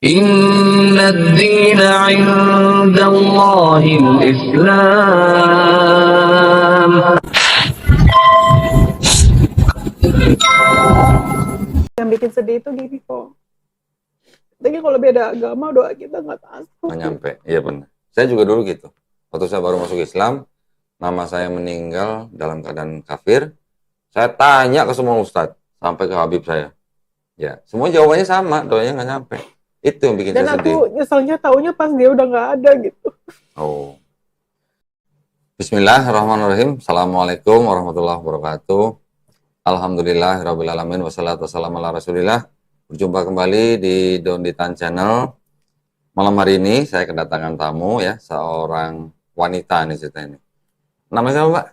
Inna ad-dina 'inda Allahil Islam. Yang bikin sedih itu gini kok. Tapi kalau beda agama doa kita nggak masuk. Nggak nyampe, iya benar. Saya juga dulu gitu. Waktu saya baru masuk Islam, mama saya meninggal dalam keadaan kafir. Saya tanya ke semua ustadz, sampai ke Habib saya. Ya, semua jawabannya sama, doanya nggak nyampe. Itu yang bikin Dan saya aku sedih. nyeselnya taunya pas dia udah nggak ada gitu. Oh. Bismillahirrahmanirrahim. Assalamualaikum warahmatullahi wabarakatuh. Alhamdulillahirrahmanirrahim. Wassalatu wassalamu ala rasulillah. Berjumpa kembali di Donditan Channel. Malam hari ini saya kedatangan tamu ya, seorang wanita nih cerita ini. Namanya siapa, Mbak?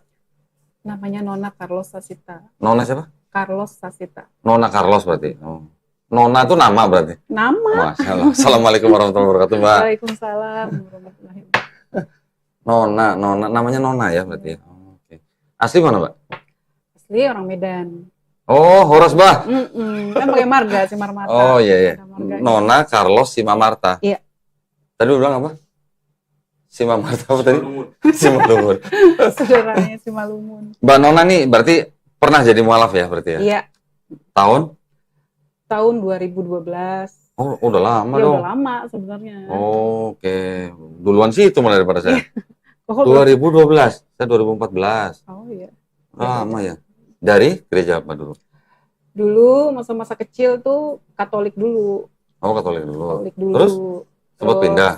Namanya Nona Carlos Sasita. Nona siapa? Carlos Sasita. Nona Carlos berarti. Oh. Nona itu nama berarti. Nama. Masya Allah. Assalamualaikum warahmatullahi wabarakatuh, Mbak. Waalaikumsalam warahmatullahi wabarakatuh. Nona, namanya Nona ya berarti. Oh, oke. Asli mana, Mbak? Asli orang Medan. Oh, Horas, Mbak. Kan pakai marga, Simar Marta. Oh iya iya. Ada marganya. Nona Carlos Simamarta. Iya. Tadi lu bilang apa? Simamarta apa tadi? Simalungun. Saudaranya si Malumun. Mbak Nona nih berarti pernah jadi mualaf ya berarti ya? Iya, Tahun? tahun 2012. Oh, udah lama Ya dong. udah lama sebenarnya. Oh, oke. Duluan sih itu malah daripada saya. Oh, 2012. Saya 2014. oh iya. Lama ya. Dari gereja apa dulu? Dulu masa-masa kecil tuh Katolik dulu. Oh, Katolik dulu. Katolik dulu. Terus sempat pindah.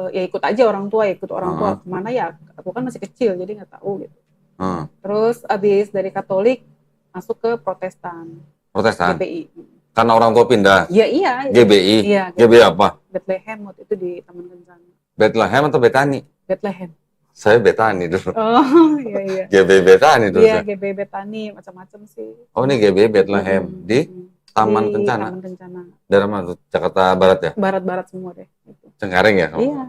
Ya ikut aja orang tua, ikut orang tua Ah. kemana ya. Aku kan masih kecil jadi nggak tahu gitu. Hmm. Terus abis dari Katolik masuk ke Protestan, Protestan. GBI. Karena orang tua pindah. Iya iya. GBI. Iya. GBI apa? Bethlehem waktu itu di Taman Kencana. Bethlehem atau Betani? Bethlehem. Saya Betani dulu. Oh iya iya. GBI Betani dulu. Iya saya. GBI Betani macam-macam sih. Oh, ini GBI Bethlehem di Taman Di Kencana. Taman Kencana. Daerah mana tuh? Jakarta Barat ya? Barat-barat semua deh. Gitu. Cengkareng ya? Iya.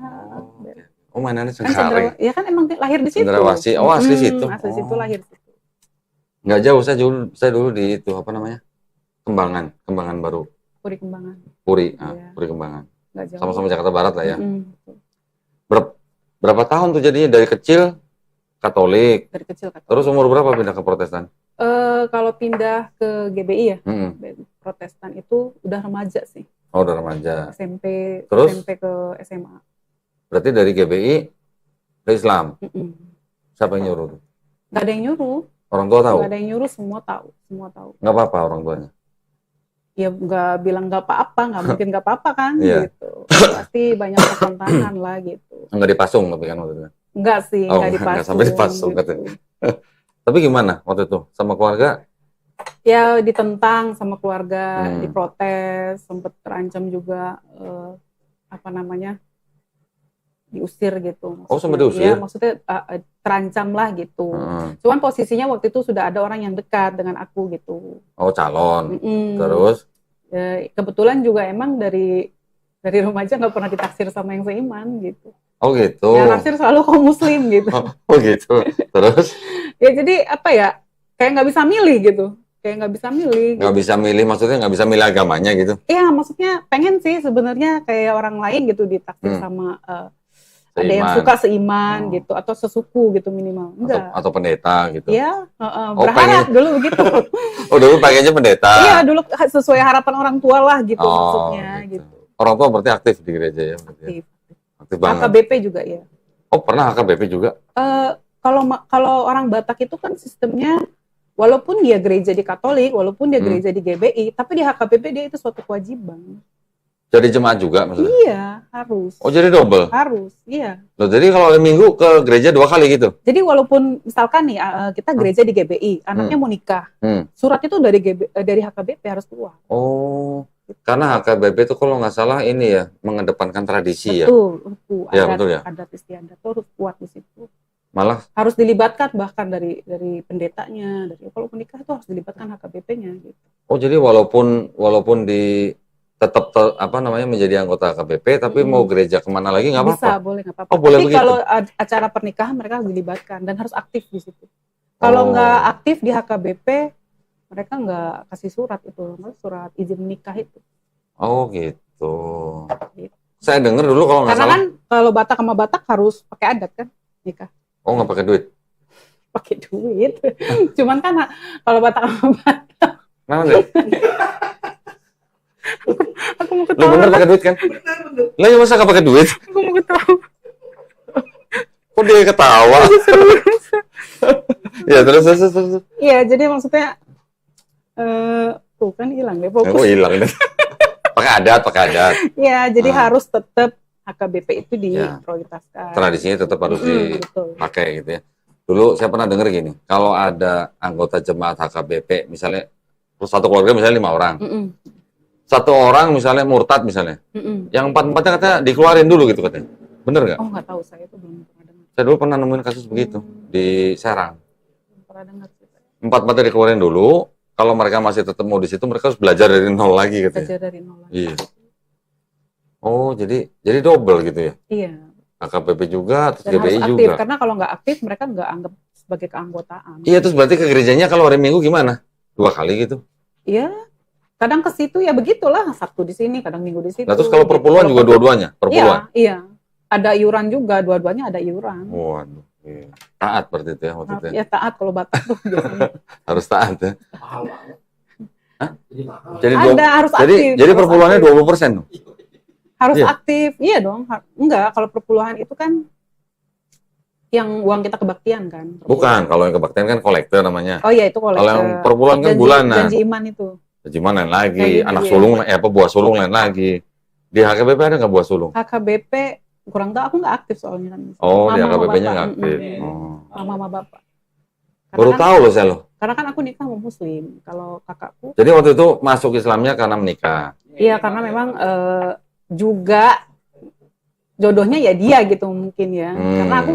Oh, mainannya Kan Cengkareng. ya kan emang lahir di situ. Cendrawasih. Oh, asli situ. Asli situ Oh. lahir situ. Nggak jauh, saya dulu di itu apa namanya? Kembangan baru. Puri Kembangan. Puri, Iya. Puri Kembangan. Nggak jauh. Sama-sama Jakarta Barat lah ya. Mm-mm. Berapa tahun tuh jadinya dari kecil Katolik, Dari kecil kan. terus umur berapa pindah ke Protestan? Kalau pindah ke GBI ya, Mm-mm. Protestan itu udah remaja sih. Oh, udah remaja. SMP, Terus? SMP ke SMA. Berarti dari GBI ke Islam. Mm-mm. Siapa yang nyuruh tuh? Nggak ada yang nyuruh. Orang tua tahu? Nggak ada yang nyuruh, semua tahu. Semua tahu. Nggak apa-apa orang tuanya. Ya nggak bilang nggak apa-apa, nggak mungkin nggak apa-apa kan, Iya. gitu. Pasti banyak pertentangan lah gitu. Nggak dipasung tapi kan waktu itu. Enggak sih, Oh, nggak nggak dipasung. sampai dipasung, gitu. katanya. Tapi gimana waktu itu sama keluarga? Ya ditentang sama keluarga, Hmm. diprotes, sempet terancam juga apa namanya diusir gitu. Oh, sampai Maksudnya. diusir? Ya, maksudnya terancam lah gitu. Heeh. Cuman posisinya waktu itu sudah ada orang yang dekat dengan aku gitu. Oh, calon. Mm-mm. Terus? Ya, kebetulan juga emang dari remaja nggak pernah ditaksir sama yang seiman gitu. Oh gitu. Yang naksir selalu kaum muslim gitu. Oh gitu. Terus? Ya jadi apa ya? Kayak nggak bisa milih gitu. Kayak nggak bisa milih. Nggak bisa milih, maksudnya nggak bisa milih agamanya gitu? Iya, maksudnya pengen sih sebenarnya kayak orang lain gitu ditaksir sama ada yang Seiman. suka seiman Oh. gitu atau sesuku gitu minimal. Enggak. Atau pendeta gitu? Iya, Oh, berharap dulu begitu. Oh dulu pengennya pendeta? Iya, dulu sesuai harapan orang tua lah gitu Oh, maksudnya gitu. Orang tua berarti aktif di gereja ya? Berarti ya? Aktif. Aktif banget. HKBP juga ya. Oh pernah HKBP juga? Kalau orang Batak itu kan sistemnya walaupun dia gereja di Katolik, walaupun dia gereja di GBI, tapi di HKBP dia itu suatu kewajiban. Jadi jemaat juga maksudnya? Iya, harus. Oh jadi double? Harus, iya. Loh, jadi kalau minggu ke gereja 2 kali gitu? Jadi walaupun misalkan nih kita gereja di GBI, anaknya mau nikah, surat itu dari HKBP harus keluar. Oh, karena HKBP itu kalau nggak salah ini ya, mengedepankan tradisi ya? Betul, Ya, adat, betul ya? adat istiadat itu harus kuat di situ. Malah? Harus dilibatkan bahkan dari pendetanya, kalau menikah itu harus dilibatkan HKBP-nya gitu. Oh jadi walaupun di tetap menjadi anggota KBP tapi mau gereja kemana lagi nggak apa-apa? Bisa, boleh nggak apa-apa. Oh, boleh tapi begitu? kalau acara pernikahan mereka harus dilibatkan dan harus aktif di situ. Kalau nggak aktif di HKBP, mereka nggak kasih surat itu, surat izin menikah itu. Oh gitu. Saya dengar dulu kalau nggak Karena salah. kan kalau Batak sama Batak harus pakai adat kan nikah. Oh, nggak pakai duit. Pakai duit. Cuman kan kalau Batak sama Batak, Kenapa nggak? aku mau Lu ketawa. bener pakai duit kan? Lah ya masa nggak pakai duit? Aku mau ketawa. Kok dia ketawa? Ya terus. Iya, jadi maksudnya tuh kan hilang deh Oh fokus. hilang deh. Pakai adat. Iya, jadi Ah. harus tetap HKBP itu Ya. diprioritaskan. Tradisinya tetap harus Betul. dipakai gitu ya. Dulu saya pernah dengar gini, kalau ada anggota jemaat HKBP, misalnya satu keluarga misalnya 5 orang, Mm-mm. satu orang misalnya murtad misalnya, Mm-mm. yang 4-4-nya katanya dikeluarin dulu gitu katanya. Bener nggak? Oh, nggak tahu, saya itu belum pernah dengar. Saya dulu pernah nemuin kasus begitu di Serang. Belum pernah dengar sih. 4-4-nya dikeluarin dulu, kalau mereka masih tetap mau di situ, mereka harus belajar dari nol lagi katanya. Belajar dari nol lagi. Iya. Oh, jadi double gitu ya. Iya. HKBP juga, terus Dan GBI harus aktif, juga. karena kalau nggak aktif mereka nggak anggap sebagai keanggotaan. Iya, terus berarti ke gerejanya kalau hari Minggu gimana? 2 kali gitu? Iya. Kadang ke situ ya begitulah, Sabtu di sini, kadang Minggu di situ. Nah, terus kalau perpuluhan juga dua-duanya? Perpuluhan? Iya. Ada iuran juga, dua-duanya ada iuran. Waduh. Iya. Taat berarti itu ya maksudnya. Ya taat kalau Batak tuh biasanya. Harus taat ya. Mahal banget. Hah? Jadi mahal. Jadi Ada, harus aktif. jadi harus perpuluhannya aktif. 20% dong? Harus Iya. aktif. Iya dong. Enggak, kalau perpuluhan itu kan yang uang kita kebaktian kan. Bukan, kalau yang kebaktian kan kolektor namanya. Oh iya, itu kolektor. Kalau yang perpuluhan kan Janji- bulanan. Janji iman itu. Gimana lain lagi, Kayak anak gitu, sulung, buah sulung lain lagi. Di HKBP ada nggak buah sulung? HKBP kurang tahu, aku nggak aktif soalnya kan. Oh, di Mama sama HKBP-nya bapak. nggak aktif. Mm-mm. Oh. Mama sama bapak. Baru Karena kan, tahu loh saya loh. karena kan aku nikah sama muslim. Kalau kakakku, Jadi waktu itu masuk Islamnya karena menikah. iya karena memang juga jodohnya ya dia gitu mungkin ya. Karena aku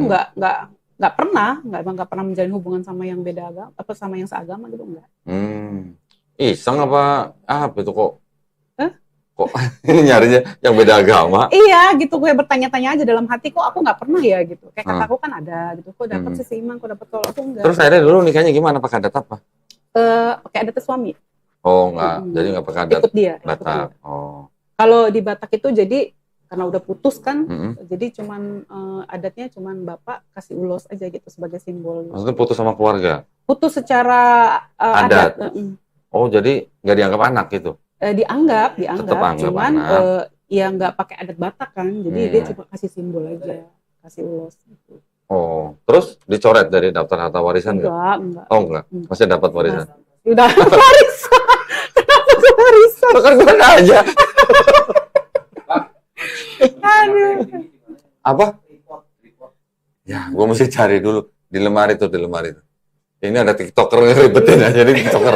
nggak pernah menjalin hubungan sama yang beda agama, apa sama yang seagama gitu enggak. Iseng apa itu kok? Hah? Kok ini nyarinya yang beda agama? Iya gitu, gue bertanya-tanya aja dalam hati, kok aku nggak pernah ya gitu. Kayak kakakku kan ada gitu, kok dapat sih seiman, kok dapat, kalau aku enggak. Terus akhirnya dulu nikahnya gimana? Pakai adat apa? Pakai adat suami, Oh enggak, Mm-mm. jadi nggak pakai adat ikut dia. Batak. Oh. Kalau di Batak itu jadi karena udah putus kan, Mm-mm. jadi cuman adatnya cuman bapak kasih ulos aja gitu sebagai simbol. Maksudnya putus sama keluarga? Putus secara Adat. adat. Oh jadi nggak dianggap anak gitu? Dianggap, Tetap anggap cuman anak. ya nggak pakai adat Batak kan, jadi dia cuma kasih simbol aja, kasih ulos. Gitu. Oh, terus dicoret dari daftar harta warisan nggak? Enggak. Oh enggak, masih dapat warisan. Udah warisan. Kenapa warisan? Lo kan gue aja. Aduh. Apa? Ya, gue mesti cari dulu di lemari tuh. Ini ada TikToker ngeribetin ya, jadi TikToker.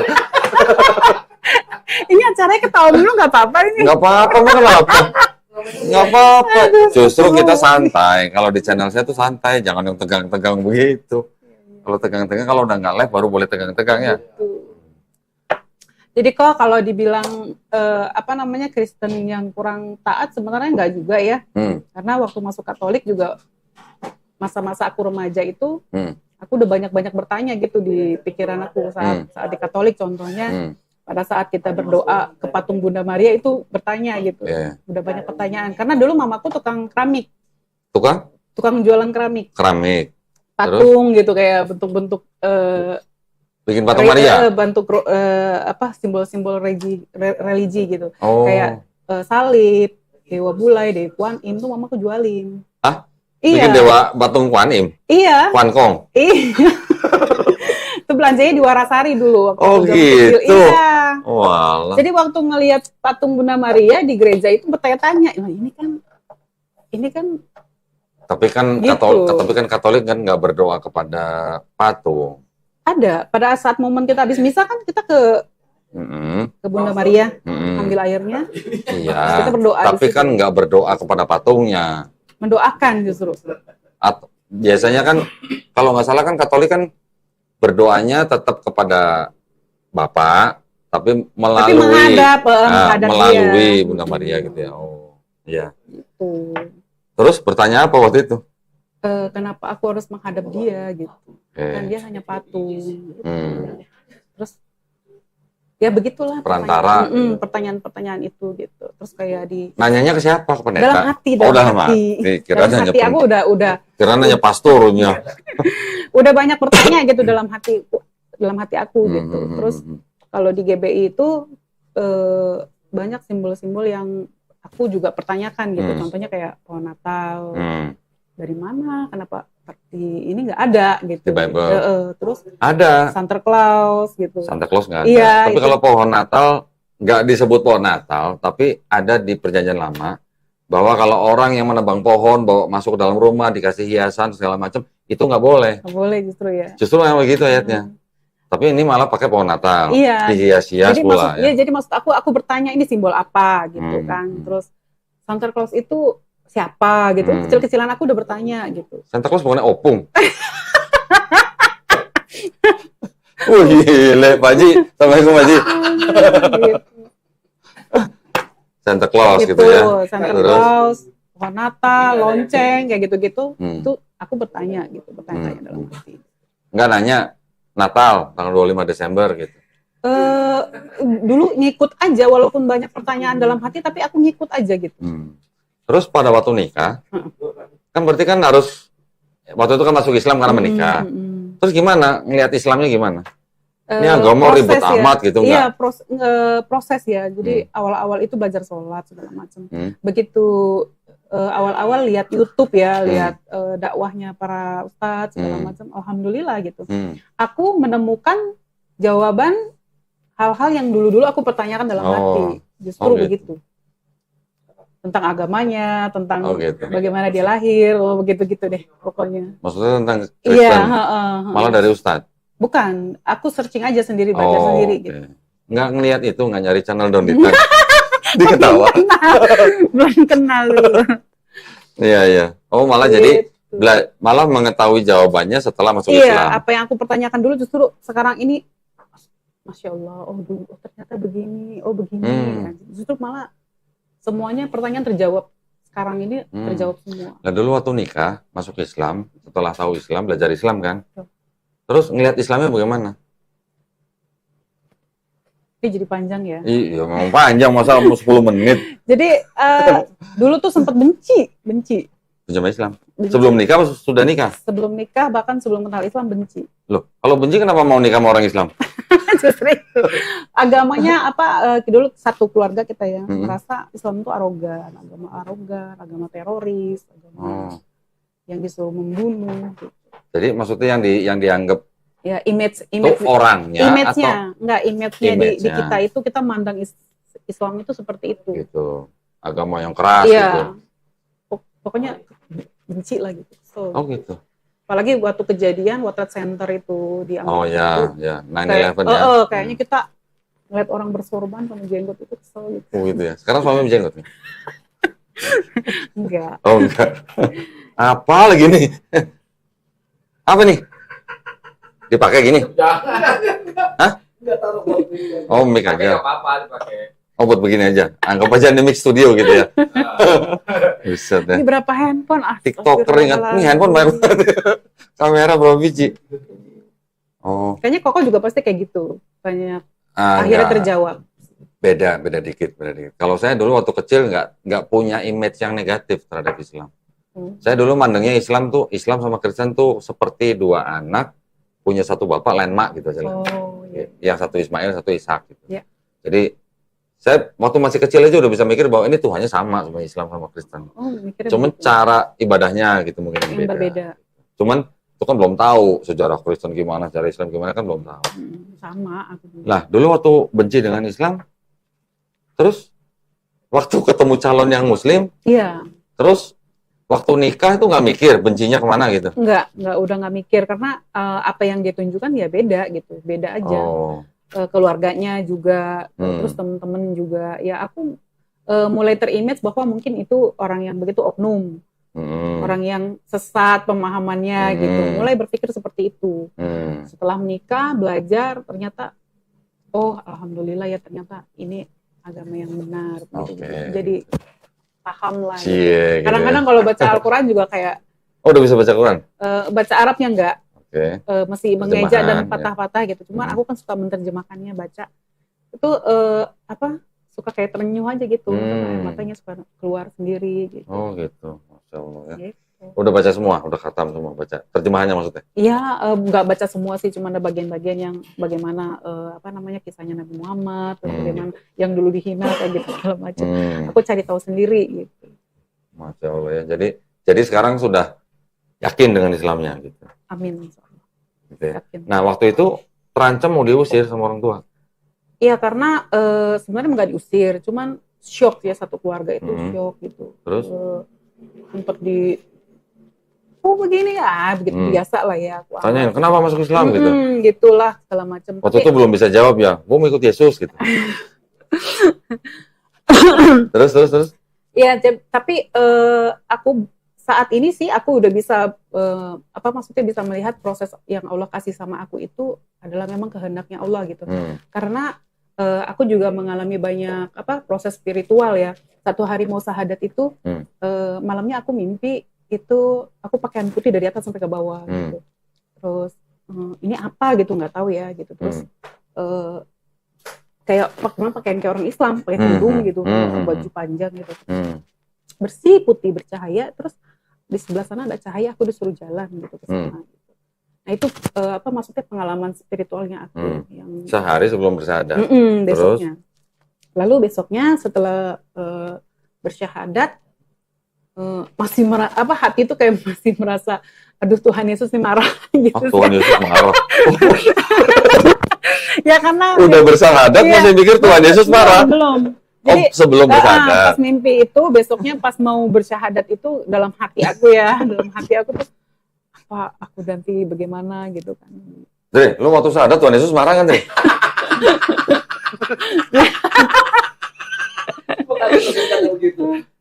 Ini acaranya ketawa dulu nggak apa-apa ini. Nggak apa-apa, mah kenapa? Nggak apa-apa. Justru kita santai. Kalau di channel saya tuh santai, jangan yang tegang-tegang begitu. Kalau tegang-tegang, kalau udah nggak live baru boleh tegang-tegang ya. Jadi kok kalau dibilang Kristen yang kurang taat, sebenarnya nggak juga ya. Karena waktu masuk Katolik juga masa-masa aku remaja itu, aku udah banyak-banyak bertanya gitu di pikiran aku saat di Katolik contohnya. Pada saat kita berdoa ke patung Bunda Maria itu bertanya gitu. Yeah. Udah banyak pertanyaan. Karena dulu mamaku tukang keramik. Tukang Jualan keramik. keramik. Patung gitu kayak bentuk-bentuk Bikin patung Maria. bentuk simbol-simbol religi gitu. Oh. Kayak salib, Dewa Bulai, Dewi Kuan Im tuh mamaku jualin. Hah? Iya. Bikin dewa patung Kuan Im? Iya. Kuan Kong? Iya. Itu belanjanya di Warasari dulu waktu Oh aku gitu. kecil. Iya. Walah. Jadi waktu ngelihat patung Bunda Maria di gereja itu bertanya-tanya, "Nah, ini kan Tapi kan gitu. Katolik kan nggak berdoa kepada patung. Ada pada saat momen kita habis misa kan kita ke Bunda Maria ambil airnya, Iya. kita berdoa di Tapi situ. kan nggak berdoa kepada patungnya. Mendoakan justru. Biasanya kan kalau nggak salah kan Katolik kan berdoanya tetap kepada Bapa, tapi menghadap melalui dia. Bunda Maria gitu ya. Oh, iya. Gitu. Terus bertanya apa waktu itu? Kenapa aku harus menghadap dia gitu? Kan dia hanya patung. Gitu. Hmm. Terus Ya begitulah Perantara. pertanyaan-pertanyaan itu gitu. Terus kayak Nanyanya ke siapa? Ke pendeta? dalam hati, dalam hati. Kira dalam nanya hati aku udah kira nanya pastornya. udah banyak bertanya gitu dalam hati aku gitu. Terus kalau di GBI itu banyak simbol-simbol yang aku juga pertanyakan gitu. Contohnya kayak pohon Natal. Dari mana? Kenapa seperti ini nggak ada gitu. Di Bible. Terus ada Santa Claus gitu. Santa Claus nggak ada. Iya, Tapi kalau pohon Natal nggak disebut pohon Natal, tapi ada di Perjanjian Lama bahwa kalau orang yang menebang pohon bawa masuk ke dalam rumah dikasih hiasan segala macam itu nggak boleh. Nggak boleh justru ya. Justru yang begitu ayatnya. Tapi ini malah pakai pohon Natal. Iya. Dihias-hias pula. Jadi maksud aku bertanya ini simbol apa gitu kan. Terus Santa Claus itu siapa gitu. Kecil-kecilan aku udah bertanya gitu. Santa Claus bukannya opung. Gile, Pak Haji. Assalamualaikum, Pak Haji. Santa Claus gitu ya. Santa Claus, pohon Natal, lonceng, kayak gitu-gitu. Itu aku bertanya gitu, bertanya dalam hati. Enggak nanya Natal tanggal 25 Desember gitu. Dulu ngikut aja, walaupun banyak pertanyaan dalam hati, tapi aku ngikut aja gitu. Terus pada waktu nikah, kan berarti kan harus waktu itu kan masuk Islam karena menikah. Terus gimana? Ngelihat Islamnya gimana? Ini agama ribet amat gitu enggak? Iya, proses ya. Jadi awal-awal itu belajar sholat segala macam. Begitu awal-awal lihat YouTube ya, lihat dakwahnya para ustadz segala macam. Alhamdulillah gitu. Aku menemukan jawaban hal-hal yang dulu-dulu aku pertanyakan dalam hati. Justru begitu. Tentang agamanya, tentang bagaimana dia lahir, begitu-gitu deh pokoknya. Maksudnya tentang Kristen? Iya. Malah dari ustadz? Bukan, aku searching aja sendiri, belajar sendiri gitu. Nggak ngelihat itu, nggak nyari channel Dondita? Diketawa? Belum kenal dulu. Iya. Oh malah jadi, malah mengetahui jawabannya setelah masuk Islam? Iya, apa yang aku pertanyakan dulu justru sekarang ini, Masya Allah, dulu ternyata begini, begini. Justru malah semuanya pertanyaan terjawab. Sekarang ini terjawab semua. Nah dulu waktu nikah, masuk Islam, setelah tahu Islam, belajar Islam kan? Terus ngelihat Islamnya bagaimana? Ini jadi panjang ya? Iya, memang panjang, masa 10 menit. Jadi dulu tuh sempat benci. Benci sama Islam? Sebelum nikah atau sudah nikah? Sebelum nikah, bahkan sebelum kenal Islam benci. Loh, kalau benci kenapa mau nikah sama orang Islam? Justru itu. Agamanya dulu satu keluarga kita ya, merasa Islam itu arogan, agama teroris, agama yang disuruh membunuh. Gitu. Jadi maksudnya yang dianggap ya image orangnya image-nya atau image-nya di kita itu kita mandang Islam itu seperti itu. Gitu. Agama yang keras gitu. Pokoknya benci lah gitu. Gitu. Apalagi waktu kejadian World Trade Center itu di Amerika. Ya. 9/11 ya. Kayaknya kita ngeliat orang bersorban sama jenggot itu kesel gitu. Gitu ya. Sekarang suami berjenggot nih? Enggak. Enggak. Apa lagi nih? Apa nih? Dipakai gini? Hah? Mic aja. Buat begini aja. Anggap aja ini mic studio gitu ya. Buset ya. Ini berapa handphone? TikToker ingat. Ini handphone banyak banget. Kamera berapa biji? Kayaknya Koko juga pasti kayak gitu. Banyak. Akhirnya terjawab. Beda dikit. Kalau saya dulu waktu kecil nggak punya image yang negatif terhadap Islam. Saya dulu mandangnya Islam sama Kristen tuh seperti dua anak punya satu bapak lain mak gitu aja. Yang satu Ismail, satu Ishak gitu. Yeah. Jadi saya waktu masih kecil aja udah bisa mikir bahwa ini Tuhannya sama Islam sama Kristen. Cuman cara ibadahnya gitu mungkin yang berbeda. Cuman itu kan belum tahu sejarah Kristen gimana, sejarah Islam gimana kan belum tahu. Sama aku dulu. Nah, dulu waktu benci dengan Islam, terus waktu ketemu calon yang Muslim, terus waktu nikah itu nggak mikir bencinya kemana gitu? Udah nggak mikir karena apa yang dia tunjukkan ya beda gitu, beda aja. Keluarganya juga, terus temen-temen juga. Ya aku mulai terimage bahwa mungkin itu orang yang begitu oknum, orang yang sesat pemahamannya gitu. Mulai berpikir seperti itu. Setelah menikah, belajar, ternyata, alhamdulillah ya ternyata ini agama yang benar. Gitu. Jadi paham lah. Gitu. Kadang-kadang kalau baca Al-Quran juga kayak. Udah bisa baca Quran? Baca Arabnya enggak. Masih mengeja dan patah-patah gitu. Cuma aku kan suka menerjemahkannya, baca. itu suka kayak terenyuh aja gitu, air matanya suka keluar sendiri gitu. Oh gitu, Masya Allah ya. Gitu. Udah baca semua, udah khatam semua baca. Terjemahannya maksudnya? Iya, nggak baca semua sih, cuma ada bagian-bagian yang bagaimana kisahnya Nabi Muhammad, bagaimana yang dulu dihina kayak gitu segala macam. Aku cari tahu sendiri gitu. Masya Allah ya. Jadi sekarang sudah yakin dengan Islamnya gitu. Amin. Gitu ya. Yakin. Nah waktu itu terancam mau diusir sama orang tua. Iya, karena sebenarnya nggak diusir, cuman shock ya, satu keluarga itu shock gitu. Terus? Sempat begini ya, begitu biasa lah ya. Tanyain, kenapa masuk Islam gitu? Gitulah, segala macam. Waktu itu belum bisa jawab ya, gue mau ikut Yesus gitu. terus? Iya, tapi aku saat ini sih aku udah bisa maksudnya bisa melihat proses yang Allah kasih sama aku itu adalah memang kehendaknya Allah gitu. Karena aku juga mengalami banyak proses spiritual ya. Satu hari mau syahadat itu malamnya aku mimpi itu aku pakaian putih dari atas sampai ke bawah gitu. Terus ini apa gitu, nggak tahu ya gitu. Terus kayak pakaian kayak orang Islam, pakai kerudung gitu, baju panjang gitu. Bersih, putih, bercahaya. Terus di sebelah sana ada cahaya, aku disuruh jalan gitu ke sana. Gitu. Nah itu maksudnya pengalaman spiritualnya aku yang sehari sebelum bersyahadat. Besoknya. Lalu besoknya setelah bersyahadat masih hati itu kayak masih merasa aduh Tuhan Yesus ini marah gitu. Tuhan Yesus marah. Ya karena udah bersyahadat masih mikir Tuhan Yesus marah. Belum. Jadi sebelum bersyahadat. Pas mimpi itu besoknya pas mau bersyahadat itu dalam hati aku tuh apa aku nanti bagaimana gitu kan. Dre, lu waktu syahadat Tuhan Yesus marah kan, Dre?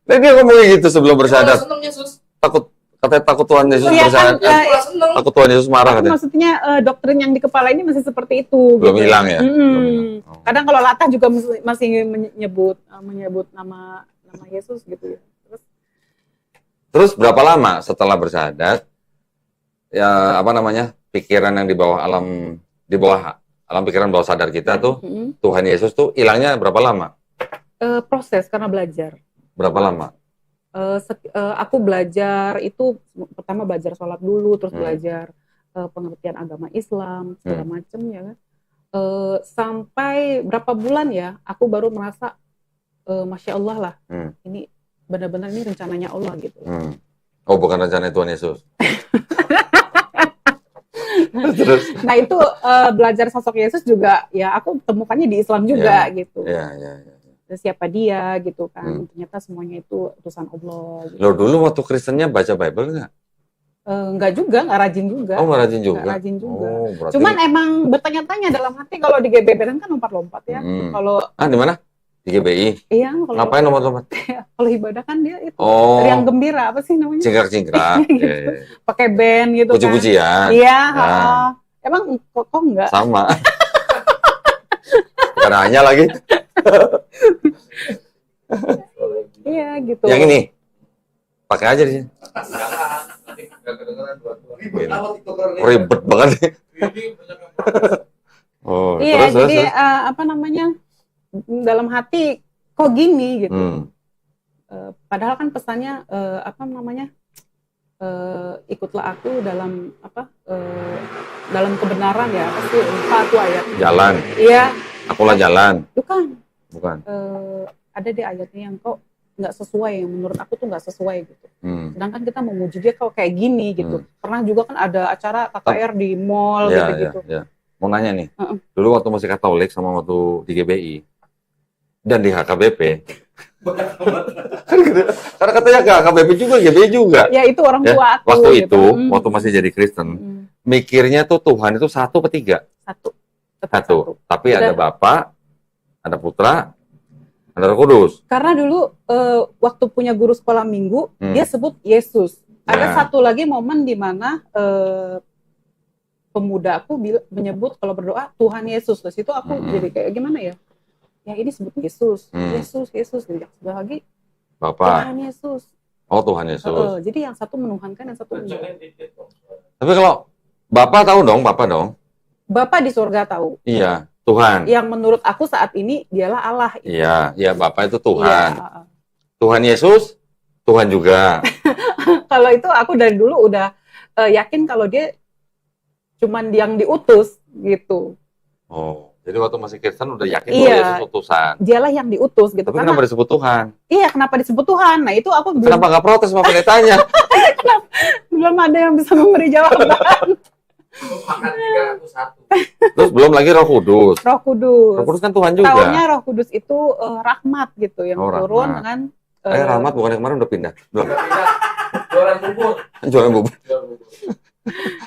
Nah, dia ngomong gitu sebelum bersyahadat. Takut Tuhan Yesus bersyahadat. Takut Tuhan Yesus marah katanya. Maksudnya doktrin yang di kepala ini masih seperti itu. Belum gitu. Hilang ya? Belum hilang. Kadang kalau latah juga masih menyebut nama Yesus gitu ya. Terus berapa lama setelah bersyahadat? Ya pikiran yang di bawah alam pikiran bawah sadar kita tuh Tuhan Yesus tuh hilangnya berapa lama? Proses karena belajar. Berapa lama? Aku belajar itu pertama belajar sholat dulu, terus belajar pengertian agama Islam segala macam ya kan. Sampai berapa bulan ya aku baru merasa Masya Allah lah ini benar-benar ini rencananya Allah gitu. Oh bukan rencana Tuhan Yesus. Terus. Nah itu belajar sosok Yesus juga ya aku temukannya di Islam juga gitu. Iya. Siapa dia gitu kan, ternyata semuanya itu utusan Allah gitu. Lo dulu waktu Kristennya baca Bible nggak? Nggak juga, nggak rajin juga. Oh nggak rajin juga? Nggak rajin juga. Oh, berarti... Cuman emang bertanya-tanya dalam hati kalau di GBB kan lompat-lompat ya. Kalau di mana? Di GBI? Iya. Ngapain lompat-lompat? Kalau ibadah kan dia itu yang gembira, apa sih namanya? Cingkrak-cingkrak. Gitu. Pakai band gitu kan. Puji-pujian. Iya. Emang kok enggak? Sama. Bukan hanya lagi. Iya gitu. Yang ini pakai aja di sini. Ribet banget nih. Iya, jadi dalam hati kok gini gitu. Padahal kan pesannya ikutlah aku dalam dalam kebenaran ya, pasti lupa tuh ayat. Jalan. Iya. Akulah jalan. Bukan. Ada di ayatnya yang kok nggak sesuai, yang menurut aku tuh nggak sesuai gitu. Sedangkan kita memuji dia kok kayak gini gitu. Pernah juga kan ada acara KKR di mall gitu-gitu. Ya. Mau nanya nih, dulu waktu masih Katolik sama waktu di GBI dan di HKBP. Karena katanya HKBP juga, GBI juga. Ya itu orang tua aku. Waktu gitu. itu, waktu masih jadi Kristen, mikirnya tuh Tuhan itu satu apa tiga? Satu. Tapi ada Bapa, ada Putra, ada Roh Kudus. Karena dulu waktu punya guru sekolah minggu, dia sebut Yesus. Ada satu lagi momen di mana pemuda aku menyebut kalau berdoa Tuhan Yesus. Terus itu aku jadi kayak gimana ya? Ya ini sebut Yesus. Yesus. Jadi lagi Bapa. Tuhan Yesus. Oh Tuhan Yesus. Jadi yang satu menuhankan, yang satu enggak. Tapi kalau Bapak tahu dong, Bapak dong. Bapak di surga tahu. Iya. Tuhan. Yang menurut aku saat ini dialah Allah. Iya, iya Bapak itu Tuhan. Iya. Tuhan Yesus, Tuhan juga. Kalau itu aku dari dulu udah yakin kalau dia cuman yang diutus gitu. Oh, jadi waktu masih Kristen udah yakin Iya. bahwa Yesus utusan. Dialah yang diutus gitu. Tapi Karena kenapa disebut Tuhan? iya, kenapa disebut Tuhan? Nah itu aku Kenapa nggak protes sama pendetanya? belum ada yang bisa memberi jawaban. Terus belum lagi Roh Kudus. Roh Kudus. Roh Kudus kan Tuhan juga. Taunya Roh Kudus itu rahmat gitu yang Oh, turun rahmat. dengan Rahmat bukan yang kemarin udah pindah. Belum. Jualan bubur. Jualan bubur.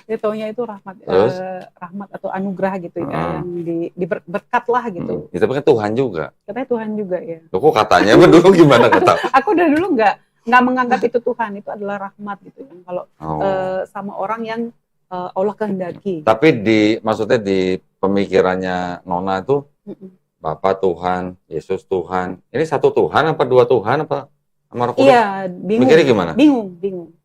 dia taunya itu rahmat Terus? rahmat atau anugerah gitu ya Ah. yang berkat lah gitu. Ya, tapi kan Tuhan juga. Katanya Tuhan juga ya. Loh, kok katanya dulu gimana kata? Aku dari dulu nggak menganggap itu Tuhan, itu adalah rahmat gitu kan. Kalau Oh. sama orang yang Allah kehendaki. Tapi maksudnya di pemikirannya Nona itu Mm-mm. Bapa Tuhan, Yesus Tuhan. Ini satu Tuhan apa dua Tuhan apa sama Roh Kudus? Iya, bingung. Mikirnya gimana? Bingung.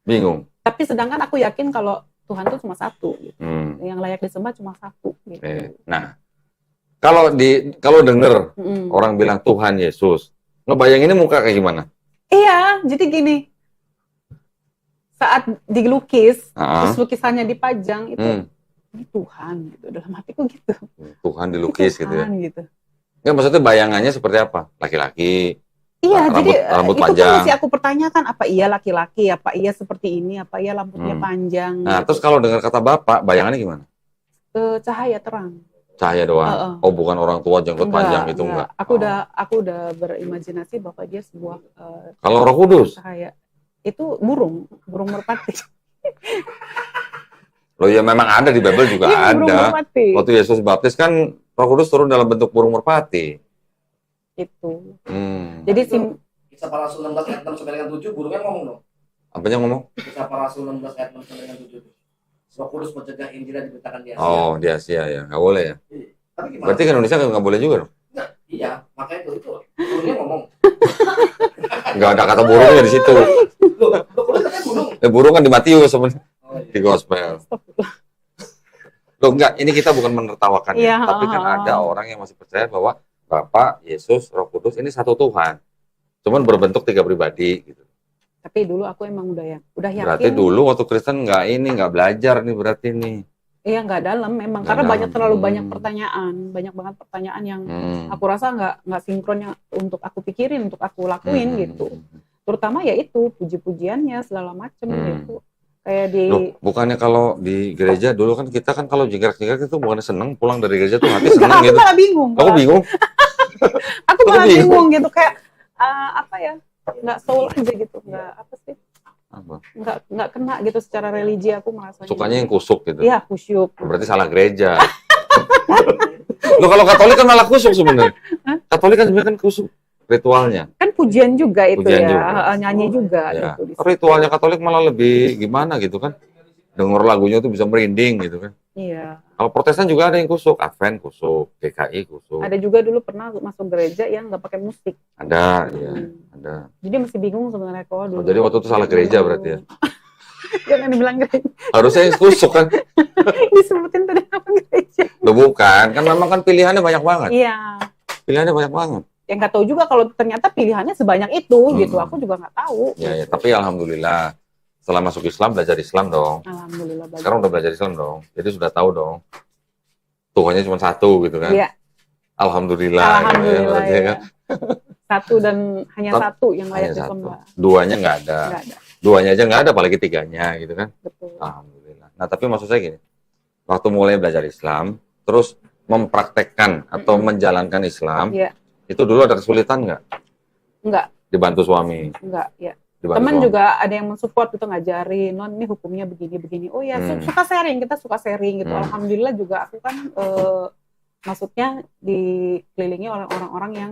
Bingung. Tapi sedangkan aku yakin kalau Tuhan itu cuma satu, gitu. Hmm. Yang layak disembah cuma satu. Gitu. Nah, kalau denger Mm-mm. orang bilang Tuhan Yesus, ngebayanginnya muka kayak gimana? Iya, jadi gini. Saat dilukis, Ah. terus lukisannya dipajang itu Hmm. ini Tuhan gitu. Dalam hatiku gitu. Tuhan dilukis Ini gitu ya. Tuhan, gitu. Nggak, maksudnya bayangannya seperti apa? Laki-laki. Iya, Rambut- jadi rambut itu panjang. kan masih aku pertanyakan, apa iya laki-laki, apa iya seperti ini, apa iya rambutnya panjang. Nah, gitu. terus kalau dengar kata Bapak, bayangannya gimana? Cahaya terang. Cahaya doang. Heeh. Oh, bukan orang tua jenggot panjang gitu enggak. Aku Oh. udah berimajinasi bahwa dia sebuah Kalau Roh Kudus, cahaya. Itu burung merpati. loh ya memang ada di Bible juga Iya, burung ada. merpati. Waktu Yesus baptis kan Roh Kudus turun dalam bentuk burung merpati. Itu. Hmm. Jadi Kisah para Rasul 16 ayat 6 sampai dengan 7, burungnya ngomong dong. Apanya ngomong? Kisah para Rasul 16 ayat 6 sampai dengan 7. Roh Kudus mencegah Injil yang diberitakan di Asia. Oh, di Asia ya. Nggak boleh ya. Iya. Tapi gimana? Berarti ke Indonesia nggak boleh juga dong? Enggak, iya, makanya itu burungnya ngomong. Nggak ada kata burungnya di situ. Loh, Kudus katanya burung. Burung kan di Matius sebenarnya. Oh, iya. Di Gospel. Loh enggak, ini kita bukan menertawakan ya. Iya, Tapi kan ada orang yang masih percaya bahwa Bapa, Yesus, Roh Kudus ini satu Tuhan. Cuman berbentuk tiga pribadi gitu. tapi dulu aku emang udah yakin. Berarti dulu waktu Kristen nggak belajar nih berarti nih. Iya, nggak dalam memang, Nggak karena dalam. terlalu banyak pertanyaan, banyak banget pertanyaan yang aku rasa nggak sinkronnya untuk aku pikirin, untuk aku lakuin gitu. Terutama ya itu puji-pujiannya segala macem gitu. Kayak di Loh, bukannya kalau di gereja dulu kan kita kan kalau jingkrak-jingkrak itu bukannya seneng pulang dari gereja tuh hati seneng aku gitu. malah bingung. Aku bingung. Aku malah bingung gitu kayak apa ya? Nggak soul aja gitu, nggak apa sih? Apa? Nggak kena gitu secara religi aku merasanya. Sukanya yang kusuk gitu. Iya, kusyuk. Berarti salah gereja. Loh, kalau Katolik kan malah kusuk sebenarnya. Katolik kan sebenarnya kan kusuk ritualnya. Kan pujian juga itu Pujian ya, juga. nyanyi juga Ya. gitu. di situ. Ritualnya Katolik malah lebih gimana gitu kan. Dengar lagunya tuh bisa merinding gitu kan. Iya. Kalau Protestan juga ada yang kusuk, Advent kusuk, GKI kusuk. Ada juga dulu pernah masuk gereja yang nggak pakai musik. Ada, iya, Hmm. ada. Jadi masih bingung sebenarnya kok dulu. Oh, jadi waktu itu salah gereja berarti ya? Jangan dibilang gereja. Harusnya yang kusuk kan. Disebutin tadi apa gereja. Loh, bukan, kan memang kan pilihannya banyak banget. Iya. Pilihannya banyak banget. Yang nggak tahu juga kalau ternyata pilihannya sebanyak itu gitu. Aku juga nggak tahu. Ya, ya, tapi alhamdulillah setelah masuk Islam belajar Islam dong. Alhamdulillah bagus. Sekarang udah belajar Islam dong. Jadi sudah tahu dong. Tuhannya cuma satu gitu kan. Iya. Alhamdulillah. Alhamdulillah berarti ya. kan. Satu dan hanya satu yang Hanya layak satu. disembah. Duanya nggak ada. Nggak ada. Duanya aja nggak ada, apalagi tiganya gitu kan. Betul. Alhamdulillah. Nah, tapi maksud saya gini. Waktu mulai belajar Islam, terus mempraktekkan atau menjalankan Islam, Iya. itu dulu ada kesulitan nggak? Enggak, Dibantu suami? enggak ya. Dibantu Teman suami. juga ada yang mensupport gitu, ngajarin, non ini hukumnya begini-begini. Oh ya, suka sharing, kita suka sharing gitu. Alhamdulillah juga aku kan maksudnya dikelilingi oleh orang-orang yang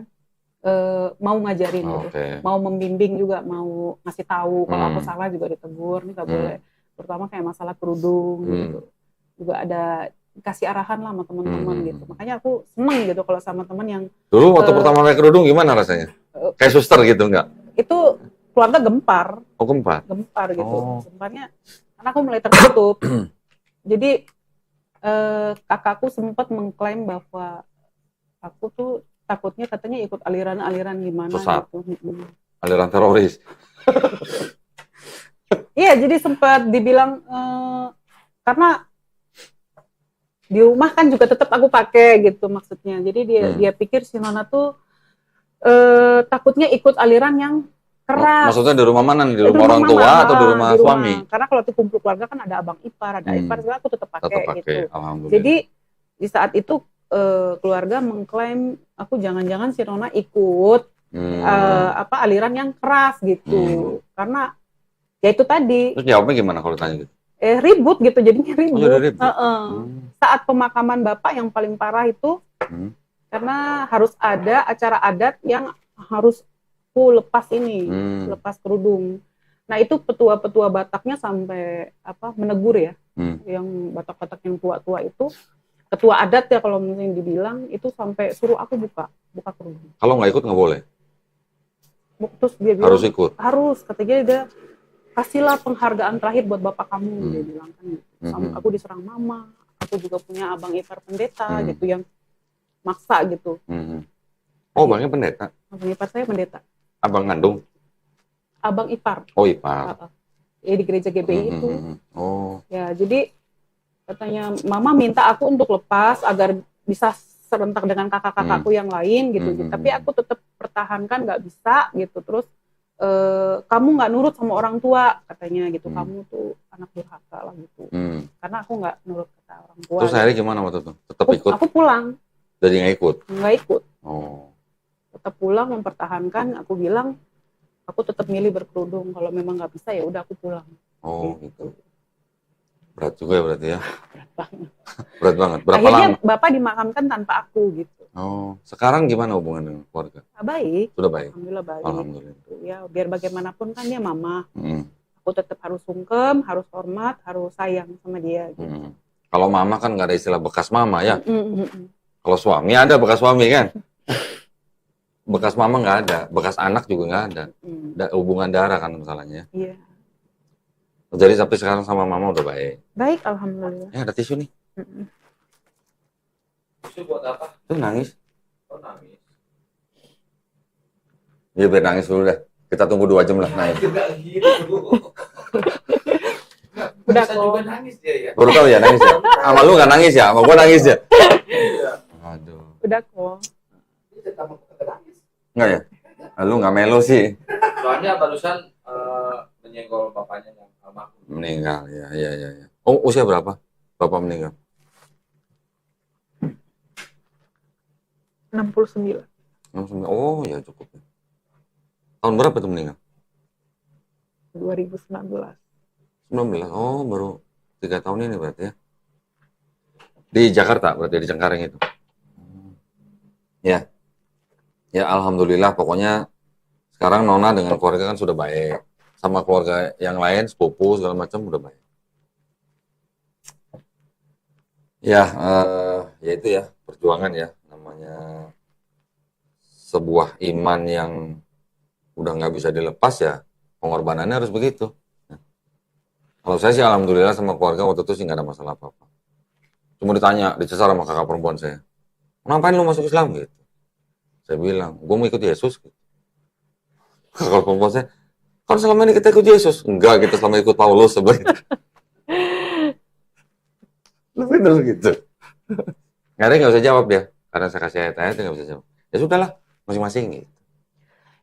mau ngajarin gitu. Mau membimbing juga, mau ngasih tahu kalau aku salah juga ditegur, ini nggak boleh. Terutama kayak masalah kerudung gitu. Juga ada kasih arahan lah sama teman-teman gitu. Makanya aku seneng gitu kalau sama teman yang dulu waktu pertama pakai kerudung gimana rasanya? Kayak suster gitu nggak? itu keluarga gempar. Oh, gempar Gempar gitu. Oh. Gemparnya karena aku mulai tertutup. Jadi kakakku sempat mengklaim bahwa Aku tuh takutnya katanya ikut aliran-aliran gimana Sesat. gitu. Aliran teroris. Iya, jadi sempat dibilang karena di rumah kan juga tetap aku pakai gitu maksudnya. Jadi dia pikir si Nona tuh takutnya ikut aliran yang keras. Maksudnya di rumah mana? Di Di rumah orang mama, tua atau di rumah suami? Karena kalau di kumpul keluarga kan ada abang ipar, ada ipar, segala aku tetap Tetap pakai pakai, gitu. alhamdulillah. Jadi di saat itu keluarga mengklaim aku jangan-jangan si Nona ikut aliran yang keras gitu. Karena ya itu tadi. Terus jawabnya gimana kalau tanya gitu? Ribut gitu, jadinya ribut. Jadi ribut. Saat pemakaman bapak yang paling parah itu karena harus ada acara adat yang harus lepas ini, lepas kerudung. Nah itu petua-petua Bataknya sampai menegur ya, yang Batak-Batak yang tua-tua itu, ketua adat ya kalau mungkin dibilang itu sampai suruh aku buka kerudung. Kalau nggak ikut nggak boleh. Terus dia bilang Harus ikut. Harus, katanya dia kasihlah penghargaan terakhir buat bapak kamu, dia bilang kan. Aku diserang mama, aku juga punya abang ipar pendeta gitu yang maksa gitu. Oh, abangnya pendeta? Abang ipar saya pendeta. Abang kandung? Abang ipar. Oh, ipar. Ya di gereja GBI itu. Oh. Ya, jadi katanya mama minta aku untuk lepas agar bisa serentak dengan kakak-kakakku yang lain gitu. Tapi aku tetap pertahankan nggak bisa gitu. Terus kamu nggak nurut sama orang tua katanya gitu. Kamu tuh anak durhaka lah gitu. Karena aku nggak nurut kata orang tua. Terus akhirnya gimana waktu itu? Tetap ikut? Aku pulang. Jadi nggak ikut? Nggak ikut. Oh. Tetap pulang mempertahankan. Aku bilang aku tetap milih berkerudung. Kalau memang nggak bisa ya udah aku pulang. Oh gitu. Berat juga ya berarti ya? Berat banget. Berat banget. Berapa Akhirnya lama? bapak dimakamkan tanpa aku gitu. Oh, sekarang gimana hubungan dengan keluarga? Baik. Sudah baik? Alhamdulillah baik. Alhamdulillah. Ya biar bagaimanapun kan dia mama. Aku tetap harus sungkem, harus hormat, harus sayang sama dia. Gitu. Kalau mama kan nggak ada istilah bekas mama ya? Kalau suami ada bekas suami kan? Bekas mama nggak ada, bekas anak juga nggak ada. Hubungan darah kan masalahnya. Iya. Jadi tapi sekarang sama mama udah baik. Baik, alhamdulillah. Ya ada tisu nih. Tisu buat apa? Tuh nangis. Oh, nangis. Ya biar nangis dulu dah. Kita tunggu 2 jam lah naik. Juga gitu. Udah Bisa kok. juga nangis dia ya. Baru tahu ya nangis ya? Sama lu nggak nangis ya? Sama gua nangis ya? Aduh. Udah kok. Dia tetap nangis. Enggak ya? Lu nggak melo sih. Soalnya barusan menyenggol bapaknya yang almarhum. Meninggal, ya. Oh, usia berapa? Bapak meninggal? 69. Oh, ya cukup. Tahun berapa tuh meninggal? 2019. 19. Oh, baru 3 tahun ini berarti ya. Di Jakarta berarti, di Cengkareng itu. Ya. Ya, alhamdulillah pokoknya sekarang Nona dengan keluarga kan sudah baik. Sama keluarga yang lain, sepupu segala macam udah baik. Ya, ya itu ya, perjuangan ya. Namanya sebuah iman yang udah nggak bisa dilepas ya, pengorbanannya harus begitu. Kalau saya sih alhamdulillah sama keluarga waktu itu sih nggak ada masalah apa-apa. Cuma ditanya, dicesar sama kakak perempuan saya. Ngapain lu masuk Islam gitu? Saya bilang, gue mau ikut Yesus. Gitu. Kakak perempuan saya, kan selama ini kita ikut Yesus. Enggak, kita selama ikut Paulus sebenarnya. Bener gitu. Nggak usah jawab dia. Karena saya kasih ayat-ayat, nggak bisa jawab. Ya sudahlah, masing-masing gitu.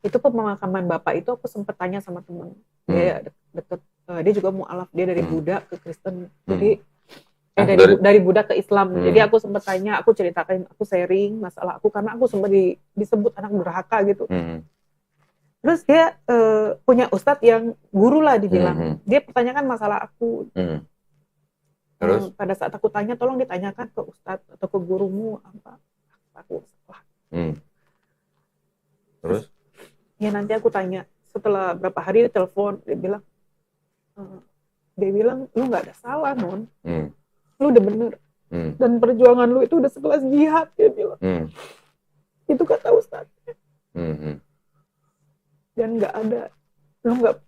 Itu pemakaman bapak itu aku sempat tanya sama teman. Dia deket, dia juga mualaf, dia dari Buddha ke Kristen. Jadi dari Buddha ke Islam. Jadi aku sempat tanya, aku ceritakan, aku sharing masalah aku karena aku sempat disebut anak durhaka gitu. Terus dia punya ustadz yang guru lah dibilang. Dia pertanyakan masalah aku. Terus? Pada saat aku tanya, tolong ditanyakan ke ustadz atau ke gurumu apa aku salah. Terus? Ya nanti aku tanya. Setelah berapa hari dia telepon, dia bilang lu nggak ada salah non, lu udah bener, dan perjuangan lu itu udah sekelas jihad, dia bilang. Itu kata ustadz. Dan nggak ada,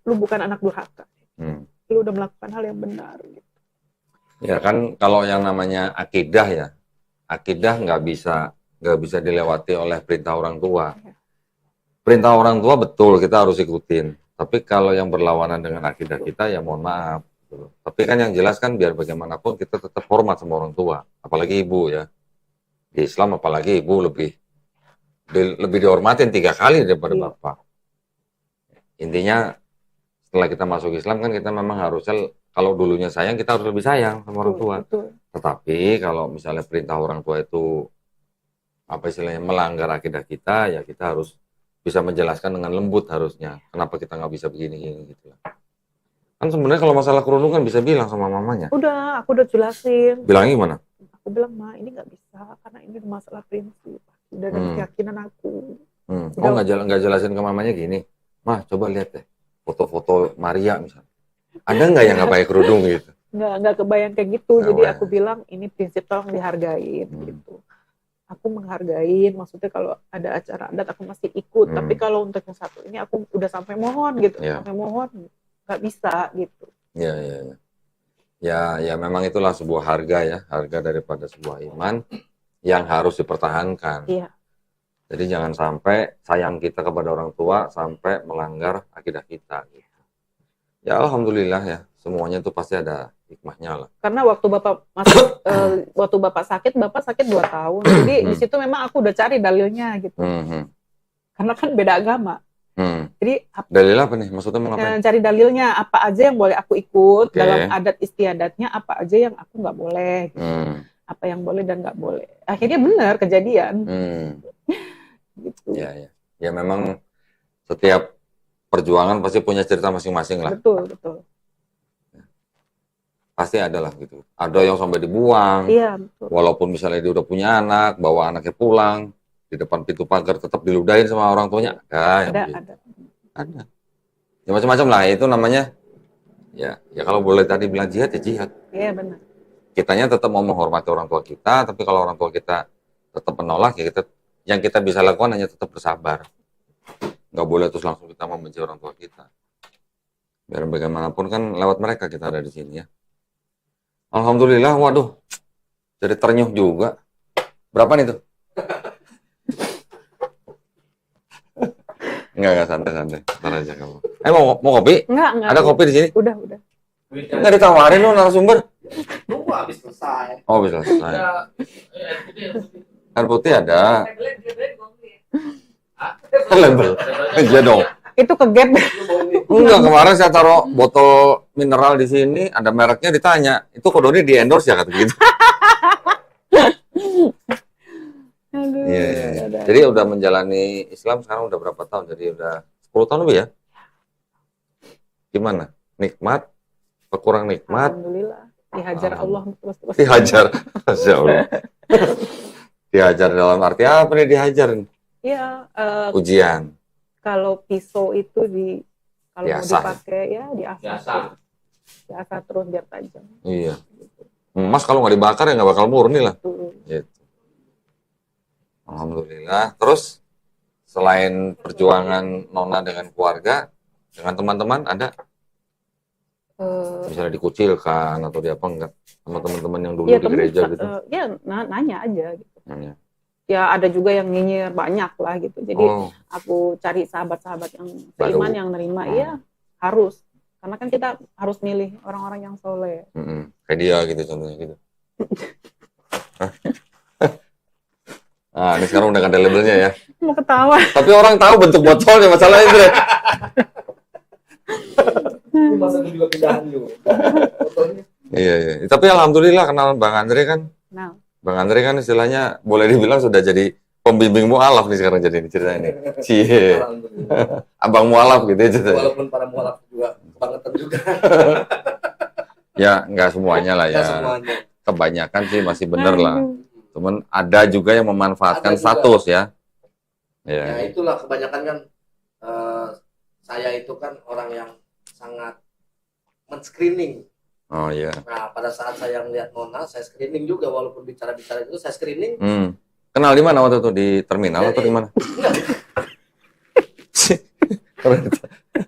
lu bukan anak durhaka, lu udah melakukan hal yang benar gitu. Ya kan kalau yang namanya akidah ya, akidah nggak bisa nggak bisa dilewati oleh perintah orang tua. Perintah orang tua betul kita harus ikutin. Tapi kalau yang berlawanan dengan akidah kita ya mohon maaf. Gitu. Tapi kan yang jelas kan biar bagaimanapun kita tetap hormat sama orang tua, apalagi ibu ya. Di Islam apalagi ibu lebih dihormatin 3 kali daripada bapak. Intinya setelah kita masuk Islam kan kita memang harusnya kalau dulunya sayang kita harus lebih sayang sama orang tua. Tetapi kalau misalnya perintah orang tua itu apa istilahnya melanggar akidah kita, ya kita harus bisa menjelaskan dengan lembut harusnya. Kenapa kita nggak bisa begini gitu lah. Kan sebenarnya kalau masalah kerudung kan bisa bilang sama mamanya. Udah, aku udah jelasin. Bilangnya gimana? Aku bilang, Ma, ini nggak bisa karena ini masalah prinsip dan keyakinan aku. Oh nggak jelasin ke mamanya gini, Mah coba lihat deh foto-foto Maria misalnya. Ada nggak yang nggak pakai kerudung gitu? Nggak kebayang kayak gitu. Nggak Jadi bayang. aku bilang ini prinsip tolong dihargain gitu. Aku menghargain, maksudnya kalau ada acara adat aku masih ikut. Tapi kalau untuk yang satu ini aku udah sampai mohon gitu, sampai mohon nggak bisa gitu. Ya memang itulah sebuah harga ya, harga daripada sebuah iman yang harus dipertahankan. Iya. Jadi jangan sampai sayang kita kepada orang tua sampai melanggar akidah kita. Gitu. Ya alhamdulillah ya, semuanya itu pasti ada hikmahnya lah. Karena waktu bapak masuk, waktu bapak sakit 2 tahun. Jadi di situ memang aku udah cari dalilnya gitu. Karena kan beda agama. Jadi dalil apa nih? Maksudnya mau ngapain? Cari dalilnya apa aja yang boleh aku ikut dalam adat istiadatnya, apa aja yang aku nggak boleh. Gitu. Apa yang boleh dan nggak boleh. Akhirnya benar kejadian. Gitu. Ya memang setiap perjuangan pasti punya cerita masing-masing lah. Betul. Pasti ada lah gitu. Ada yang sampai dibuang. Iya, betul. Walaupun misalnya dia udah punya anak, bawa anaknya pulang, di depan pintu pagar tetap diludahin sama orang tuanya. Ada. Ya macam-macam lah. Itu namanya ya kalau boleh tadi bilang jihad ya jihad. Iya benar. Kitanya tetap mau menghormati orang tua kita, tapi kalau orang tua kita tetap menolak ya yang kita bisa lakukan hanya tetap bersabar. Nggak boleh terus langsung kita membenci orang tua kita. Biar bagaimanapun kan lewat mereka kita ada di sini ya. Alhamdulillah, waduh, jadi ternyuh juga. Berapa nih tuh? Enggak, santai. Ntar aja kamu. Mau kopi? Enggak. Ada kopi di sini? Udah. Enggak ditawarin lu narasumber? Tunggu habis selesai. Oh, bisa selesai. Air putih ada. Label. Iya dong. Itu ke gap. Enggak, kemarin saya taruh botol mineral di sini, ada mereknya ditanya, itu kodenya di endorse ya kata gitu. Aduh, Iya. Jadi udah menjalani Islam sekarang udah berapa tahun? Jadi udah 10 tahun lebih ya? Gimana? Nikmat? Kurang nikmat? Alhamdulillah. Dihajar Allah terus. Dihajar. Masya Allah. Dihajar dalam arti apa nih dihajar? Iya. Ujian. Kalau pisau itu kalau mau Diasah. dipakai ya diasah. Diasah terus biar tajam. Iya. Emas kalau nggak dibakar ya nggak bakal murni lah. Gitu. Alhamdulillah. Terus selain perjuangan Nona dengan keluarga, dengan teman-teman ada? Misalnya dikucilkan atau di apa enggak? Sama teman-teman yang dulu di gereja gitu? Ya nanya aja gitu. Nanya. Ya ada juga yang nyinyir banyak lah gitu. Jadi aku cari sahabat-sahabat yang seiman yang nerima. Iya harus. Karena kan kita harus milih orang-orang yang soleh. Kayak dia gitu contohnya gitu. Nah, ini sekarang udah ada labelnya ya. Mau ketawa. Tapi orang tahu bentuk botolnya, masalahnya itu. Ini masa juga pindahan juga. Iya. Tapi alhamdulillah kenal Bang Andre kan. Nah. Bang Andre kan istilahnya boleh dibilang sudah jadi pembimbing mualaf nih sekarang jadi cerita ini. Cie. Abang mualaf gitu ya ceritanya. Walaupun para mualaf juga kebangetan juga. Ya, nggak semuanya lah ya. Semuanya. Kebanyakan sih masih bener lah. Cuman ada juga yang memanfaatkan status ya. Ya itulah kebanyakan kan saya itu kan orang yang sangat men-screening. Oh iya. Nah pada saat saya melihat Nona, saya screening juga walaupun bicara-bicara itu saya screening. Kenal di mana waktu itu di terminal atau di mana?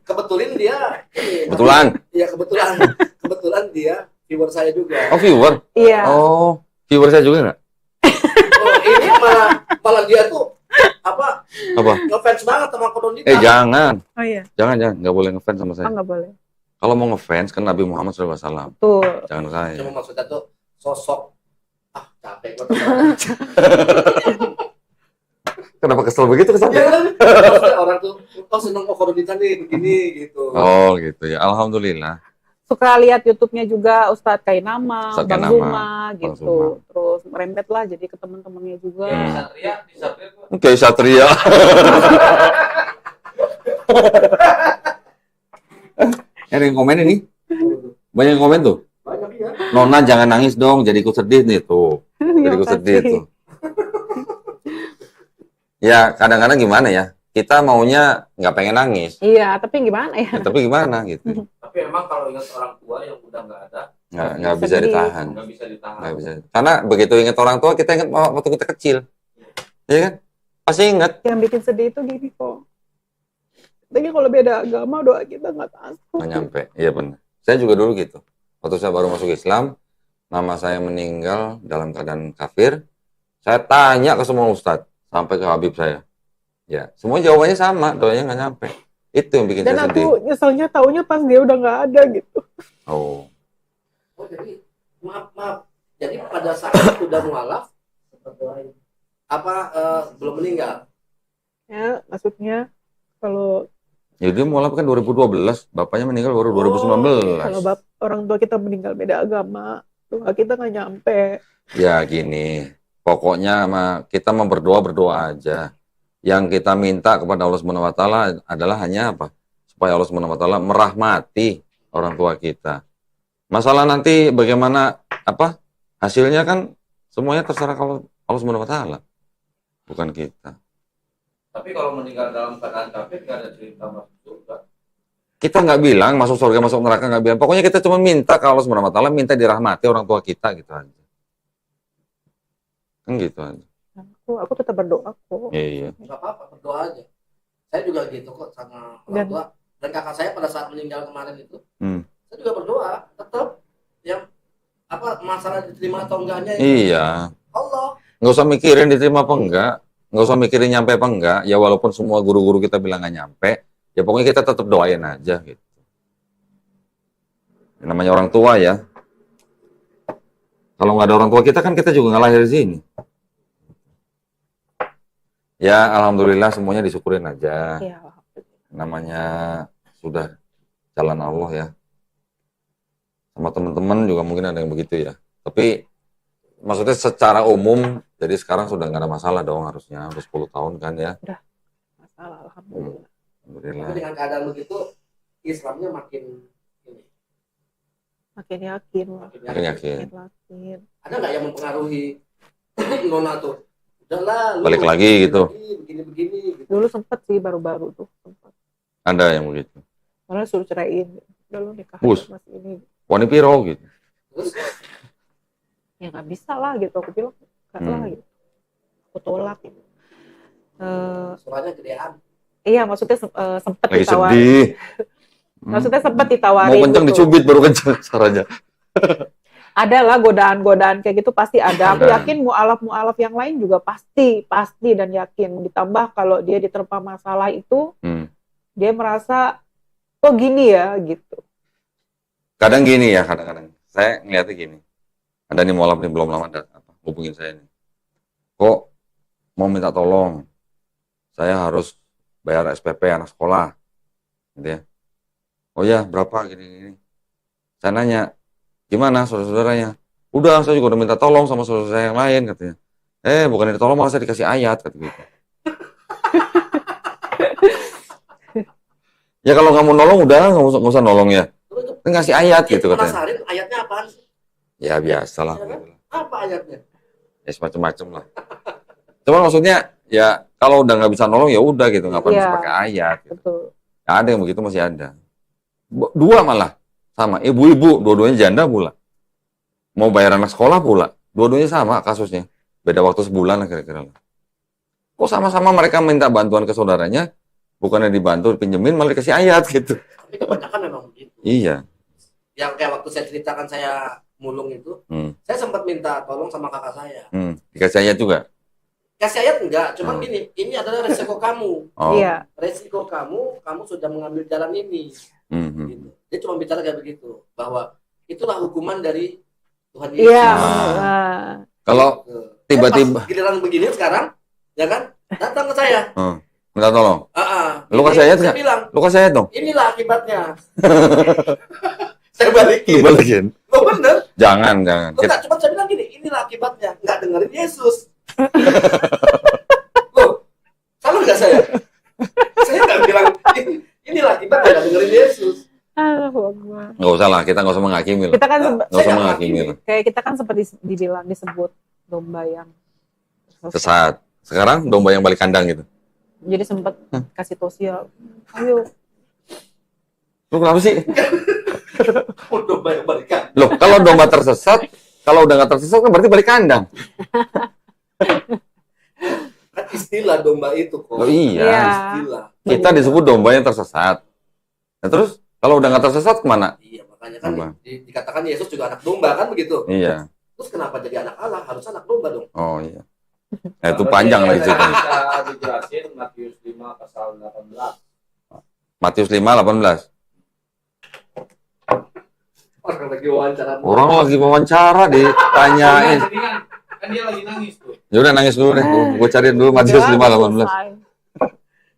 Kebetulan dia. Kebetulan. Iya kebetulan dia viewer saya juga. Oh viewer? Iya. Oh viewer saya juga nggak? Oh iya malah dia tuh apa Apa? ngefans banget sama Kodondita. Jangan. Oh iya, Jangan. Nggak boleh ngefans sama oh saya. nggak boleh. Kalau mau ngefans kan Nabi Muhammad SAW. Tuh. Jangan saya. Cuma maksudnya tuh sosok capek gua. Kenapa kesel begitu kesannya? Ya kan? Maksudnya orang tuh seneng Kodondita nih begini gitu. Oh gitu ya. Alhamdulillah. Suka lihat YouTube-nya juga Ustadz Kainama, Ustadz Bang Kainama, Zuma Bang gitu. Zuma. Terus merembet lah jadi ke teman-temannya juga. Oke, Satria. Ada yang komen ini? Banyak yang komen tuh. Banyak ya. Nona jangan nangis dong, jadi ikut sedih nih tuh. Jadi ikut sedih Makasih. tuh. Ya kadang-kadang gimana ya? Kita maunya nggak pengen nangis, Iya, tapi gimana ya? ya, tapi gimana gitu? Tapi emang kalau ingat orang tua yang udah nggak ada, Nggak bisa Sedih. ditahan. nggak bisa ditahan. Nggak bisa. Karena begitu ingat orang tua, kita ingat waktu kita kecil, ya kan? Pasti ingat. Yang bikin sedih itu gini kok. Tapi kalau beda agama doa kita nggak masuk. Nggak nyampe. Iya benar. Saya juga dulu gitu. Waktu saya baru masuk Islam, nama saya meninggal dalam keadaan kafir. Saya tanya ke semua ustadz, sampai ke Habib saya. Ya, semua jawabannya sama, doanya nggak nyampe. Itu yang bikin Dan saya sedih. aku nyeselnya taunya pas dia udah nggak ada gitu. Oh, Oh jadi maaf. Jadi pada saat udah mualaf apa belum meninggal? Ya, maksudnya kalau ya dia mulai kan 2012, bapaknya meninggal baru 2019. kalau orang tua kita meninggal beda agama, doa kita nggak nyampe. Ya gini, pokoknya kita berdoa aja. Yang kita minta kepada Allah Subhanahu wa taala adalah hanya apa? Supaya Allah Subhanahu wa taala merahmati orang tua kita. Masalah nanti bagaimana apa? Hasilnya kan semuanya terserah kalau Allah Subhanahu wa taala. Bukan kita. Tapi kalau meninggal dalam keadaan kafir nggak ada cerita masuk surga. Kita nggak bilang masuk surga, masuk neraka, nggak bilang. Pokoknya kita cuma minta ke Allah Subhanahu wa taala, minta dirahmati orang tua kita gitu aja. Kan gitu aja. Aku tetap berdoa kok. Iya. Nggak apa-apa, berdoa aja. Saya juga gitu kok sama orang tua. Dan kakak saya pada saat meninggal kemarin itu, saya juga berdoa. Tetap yang apa masalah diterima atau enggaknya itu Iya. Allah. Nggak usah mikirin diterima apa enggak. Nggak usah mikirin nyampe apa enggak. Ya walaupun semua guru-guru kita bilang nggak nyampe, ya pokoknya kita tetap doain aja gitu. Namanya orang tua ya. Kalau nggak ada orang tua kita kan kita juga nggak lahir di sini. Ya alhamdulillah semuanya disyukurin aja. Iya. Namanya sudah jalan Allah ya. Sama teman-teman juga mungkin ada yang begitu ya. Tapi maksudnya secara umum, jadi sekarang sudah nggak ada masalah dong harusnya. Udah 10 tahun kan ya. Masalah, alhamdulillah. Alhamdulillah. Tapi dengan keadaan begitu, Islamnya makin ini. Makin yakin. Makin yakin. Makin. Ada nggak yang mempengaruhi Nona tuh? Udahlah, lu Balik lagi gitu. Begini gitu. Dulu sempet sih baru-baru tuh. Sempet. Ada yang begitu. Karena suruh ceraiin. Udah lu nikah Bus. masih ini. Wani piro gitu. Terus Ya nggak bisa lah gitu. Aku bilang nggak lah gitu. Aku tolak gitu. suaranya gedean. Iya maksudnya sempet Lagi ditawarin. sedih. Maksudnya sempet ditawarin. Mau kencang gitu. dicubit baru kencang caranya. Ada lah godaan-godaan kayak gitu pasti ada. Aku Ada. yakin mualaf-mualaf yang lain juga pasti dan yakin. Ditambah kalau dia diterpa masalah itu, dia merasa kok gini ya gitu. Kadang gini ya, kadang-kadang. Saya ngeliatnya gini. Ada nih mualaf nih belum lama hubungin saya nih. Kok mau minta tolong? Saya harus bayar SPP anak sekolah. Gitu ya. Oh ya, berapa gini-gini. Saya nanya, gimana saudara-saudaranya? Udah, saya juga udah minta tolong sama saudara saya yang lain katanya. Bukan ditolong malah saya dikasih ayat kata gitu. Ya kalau nggak mau nolong udah nggak usah nolong ya. Ngasih ayat gitu katanya. Penasaran ayatnya apaan sih? Ya biasalah. Apa ayatnya? Ya semacam-macam lah. Cuman maksudnya ya kalau udah nggak bisa nolong ya udah gitu, ngapain Iya. harus pakai ayat. Gitu. Betul. Ya, ada yang begitu masih ada. Dua malah sama ibu-ibu, dua-duanya janda pula. Mau bayar anak sekolah pula, dua-duanya sama kasusnya. Beda waktu sebulan lah kira-kira. Kok sama-sama mereka minta bantuan ke saudaranya, bukannya dibantu pinjemin malah dikasih ayat gitu. Tapi kebanyakan memang begitu. Iya. Yang kayak waktu saya ceritakan saya mulung itu, saya sempat minta tolong sama kakak saya. Dikasih ayat juga. kasih ayat enggak, cuman gini, ini adalah resiko kamu. Oh. Iya. Resiko kamu sudah mengambil jalan ini. Gitu. Dia cuma bicara kayak begitu, bahwa itulah hukuman dari Tuhan Yesus. Iya. Kalau tiba-tiba Pas giliran begini sekarang, ya kan? Datang ke saya. minta tolong. Lu Ini kasih ayat saya nggak? bilang, Lu kasih ayat dong. inilah akibatnya. Saya balikin. Balikin. Lo bener? Jangan. Lo enggak, cuma saya bilang gini, inilah akibatnya. Nggak dengerin Yesus. Loh, salah nggak saya? Saya nggak bilang, inilah akibatnya nggak dengerin Yesus. Nggak usah lah, kita nggak usah menghakimi lah. Kita kan Nggak usah menghakimi lah. kayak kita kan seperti dibilang disebut domba yang Sesat. Sekarang domba yang balik kandang gitu. Jadi sempat kasih tausiah, ayo. Lu kenapa sih? Domba yang balikan. Loh, kalau domba tersesat, kalau udah nggak tersesat kan berarti balik kandang. Kan istilah domba itu kok. Oh iya. Iya. Istilah. Kita disebut domba yang tersesat. Nah, terus kalau udah nggak tersesat kemana? Iya, makanya kan Domba. dikatakan Yesus juga anak domba kan begitu. Iya. Terus kenapa jadi anak Allah? Harus anak domba dong. Oh iya. Nah, itu panjang lagi ceritanya. Bisa dijelasin Matius 5 pasal 18. Matius 5:18. Orang lagi wawancara. Orang lagi wawancara ditanyain. Jadi kan dia lagi nangis tuh. Ya udah nangis dulu deh. Gue cariin dulu Matius 5:18.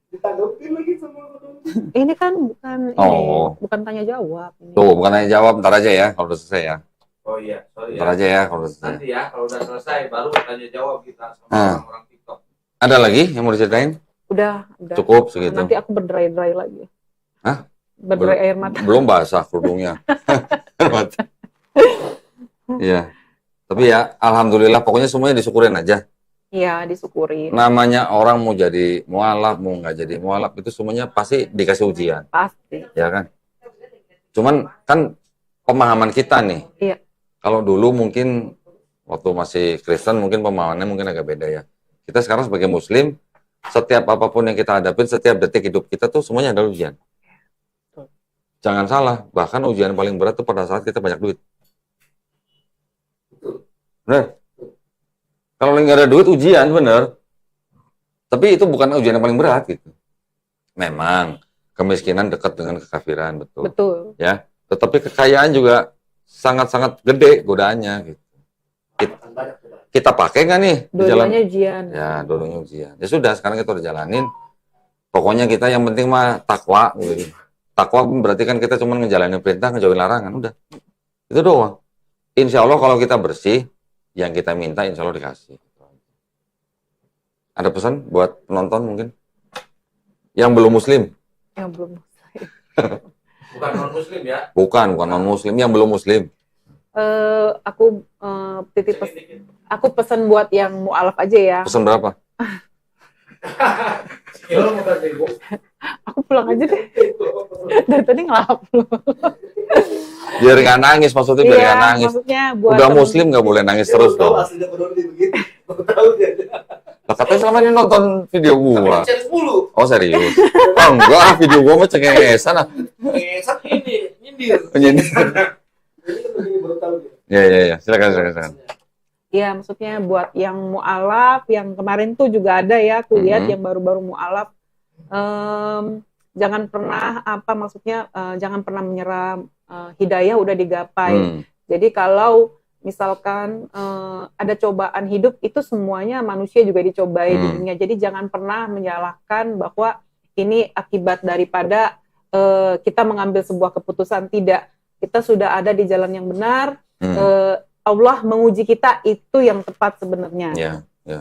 Ditanggepin lagi sama orang. Ini kan bukan Oh. bukan tanya jawab. Tuh, bukan nanya jawab, ntar aja ya kalau udah selesai ya. Oh iya, sorry Ntar ya. aja ya kalau udah selesai. Nanti ya, kalau udah selesai baru tanya jawab kita sama orang-orang TikTok. Ada lagi yang mau diceritain? Udah. Cukup segitu. Nanti aku berderai-derai lagi. Hah? Berderai air mata. Belum basah kerudungnya. Iya. Tapi ya, alhamdulillah pokoknya semuanya disyukurin aja. Iya, disyukuri. Namanya orang mau jadi mualaf, mau nggak jadi mualaf itu semuanya pasti dikasih ujian, Pasti. ya kan? Cuman kan pemahaman kita nih. Iya. Kalau dulu mungkin waktu masih Kristen mungkin pemahamannya mungkin agak beda ya. Kita sekarang sebagai Muslim, setiap apapun yang kita hadapin, setiap detik hidup kita tuh semuanya ada ujian. Jangan salah, bahkan ujian paling berat tuh pada saat kita banyak duit. Bener? Kalau nggak ada duit ujian, bener. Tapi itu bukan ujian yang paling berat gitu. Memang kemiskinan dekat dengan kekafiran, betul. Betul. Ya, tetapi kekayaan juga sangat-sangat gede godaannya gitu. Kita pakai nggak nih di jalan? Dua-duanya ujian. Ya, dua-duanya ujian. Ya sudah, sekarang kita udah jalanin. Pokoknya kita yang penting mah takwa. Gitu. Takwa berarti kan kita cuma ngejalanin perintah, ngejauhin larangan, udah. Itu doang. Insya Allah kalau kita bersih, yang kita minta insya Allah dikasih. Ada pesan buat penonton mungkin? Yang belum Muslim? Yang belum. Bukan non-muslim ya. Bukan non-Muslim, yang belum Muslim. Aku aku pesan buat yang mualaf aja ya. Pesan berapa? Kilo bukan ribu. Aku pulang aja deh. Dari tadi ngelap lu. Biar nggak nangis, maksudnya biar nggak nangis. Maksudnya buat Udah Muslim nggak boleh nangis terus dong. Aslinya peduli begitu. Tahu dia. Lah, katanya selama ini nonton video gua. Cari 10. Oh serius? Oh enggak, video gua mah cengengesan ah. Ngesat ini, nyindir. Penyindir. Ini kan begini baru tahu dia. Ya. Silakan. ya maksudnya buat yang mualaf yang kemarin tuh juga ada ya aku lihat yang baru-baru mualaf jangan pernah jangan pernah menyerah, hidayah udah digapai. Jadi kalau misalkan ada cobaan hidup itu semuanya manusia juga dicobai di dunia. Jadi jangan pernah menyalahkan bahwa ini akibat daripada kita mengambil sebuah keputusan. Tidak, kita sudah ada di jalan yang benar. Allah menguji kita, itu yang tepat sebenarnya. Ya.